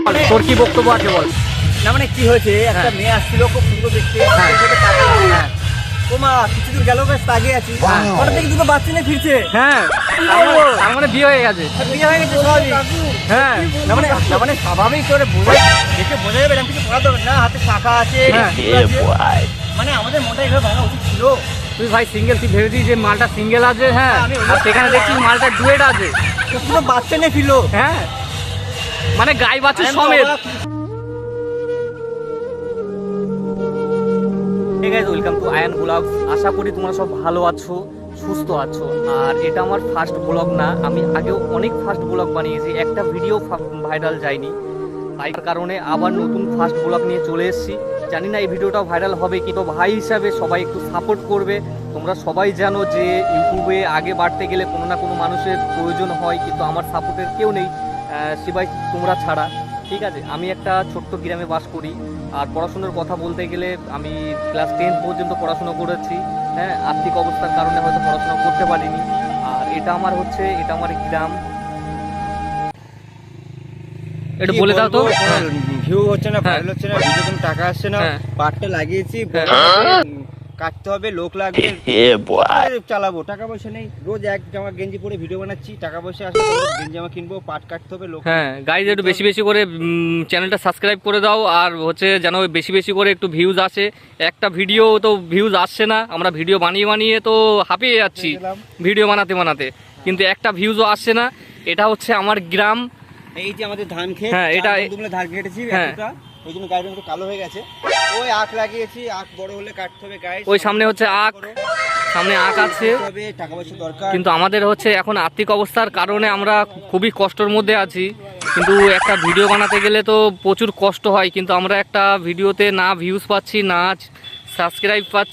তোর কি বক্তব্য আছে বল। না মানে কি হয়েছে, একটা মেয়ে আসছিল খুব সুন্দর দেখতে, হ্যাঁ ও মা কিছু দূর গেল বেশ তাকিয়ে আছি, হঠাৎ দেখি দুটো বাচ্চা নিয়ে ফিরছে। হ্যাঁ, তার মানে বিয়ে হয়ে গেছে। বিয়ে হয়ে গেছে স্বাভাবিক। হ্যাঁ না মানে স্বাভাবিক করে দেখে বোঝা যাবে এরকম কিছু করা দরকার না, হাতে শাখা আছে, হ্যাঁ। ফুল আছে। মানে আমাদের মনটা এভাবে ভাঙা উচিত ছিল। তুই ভাই সিঙ্গেল, তুই ভেবেছিস যে মালটা সিঙ্গেল আছে, হ্যাঁ, আর সেখানে দেখছিস মালটা ডুয়েট আছে। দুটো বাচ্চা নিয়ে ফিরলো। হ্যাঁ মানে গাই বাছুর সমেত। Hey guys, welcome to Ayaan vlogs. আশা করি তোমরা সব ভালো আছো, সুস্থ আছো। আর এটা আমার ফার্স্ট ব্লগ না, আমি আগেও অনেক ফার্স্ট ব্লগ বানিয়েছি, একটা ভিডিও ভাইরাল যায়নি। তাই কারণে আবার নতুন ফার্স্ট ব্লগ নিয়ে চলে এসেছি। জানি না এই ভিডিওটাও ভাইরাল হবে, কিন্তু ভাই হিসাবে সবাই একটু সাপোর্ট করবে। তোমরা সবাই জানো যে ইউটিউবে আগে বাড়তে গেলে কোনো না কোনো মানুষের প্রয়োজন হয়, কিন্তু আমার সাপোর্টের কেউ নেই সিবাই তোমরা ছাড়া। ঠিক আছে, আমি একটা ছোট্ট গ্রামে বাস করি, আর পড়াশোনার কথা বলতে গেলে আমি ক্লাস 10 পর্যন্ত পড়াশোনা করেছি। হ্যাঁ, আর্থিক অবস্থার কারণে হয়তো পড়াশোনা করতে পারিনি। আর এটা আমার গ্রাম। একটু বলে দাও তো। ভিউ হচ্ছে না, হ্যাঁ। ভাইরাল হচ্ছে না, ভিডিও কোনো টাকা আসছে না, হ্যাঁ। পাটটা লাগিয়েছি, কাটতে হবে, লোক লাগবে, চালাবো, টাকা পয়সা নেই। রোজ এক জামা গেঞ্জি পরে ভিডিও বানাচ্ছি, টাকা পয়সা আসলে গেঞ্জি জামা কিনবো, পাট কাটতে হবে, লোক। হ্যাঁ গাইজ, একটু বেশি বেশি করে চ্যানেলটা সাবস্ক্রাইব করে দাও, আর হচ্ছে যেন বেশি বেশি করে একটু ভিউজ আসে। একটা ভিডিও তো ভিউজ আসছে না, আমরা ভিডিও বানিয়ে বানিয়ে তো হাঁপিয়ে যাচ্ছি ভিডিও বানাতে, কিন্তু একটা ভিউজও আসছে না। এটা হচ্ছে আমার গ্রাম। এই যে আমাদের ধান খেত, হ্যাঁ, এটা ধান কেটেছি, হ্যাঁ। ওই জন্য গাড়ি একটু কালো হয়ে গেছে। ওই আখ লাগিয়েছি, আখ বড় হলে কাটতে হবে গাইস। ওই সামনে হচ্ছে আখ, সামনে আখ আছে, টাকা পয়সা দরকার। কিন্তু আমাদের হচ্ছে এখন আর্থিক অবস্থার কারণে আমরা খুবই কষ্টের মধ্যে আছি। কিন্তু একটা ভিডিও বানাতে গেলে তো প্রচুর কষ্ট হয়, কিন্তু আমরা একটা ভিডিওতে না ভিউজ পাচ্ছি, না সাবস্ক্রাইব পাচ্ছি।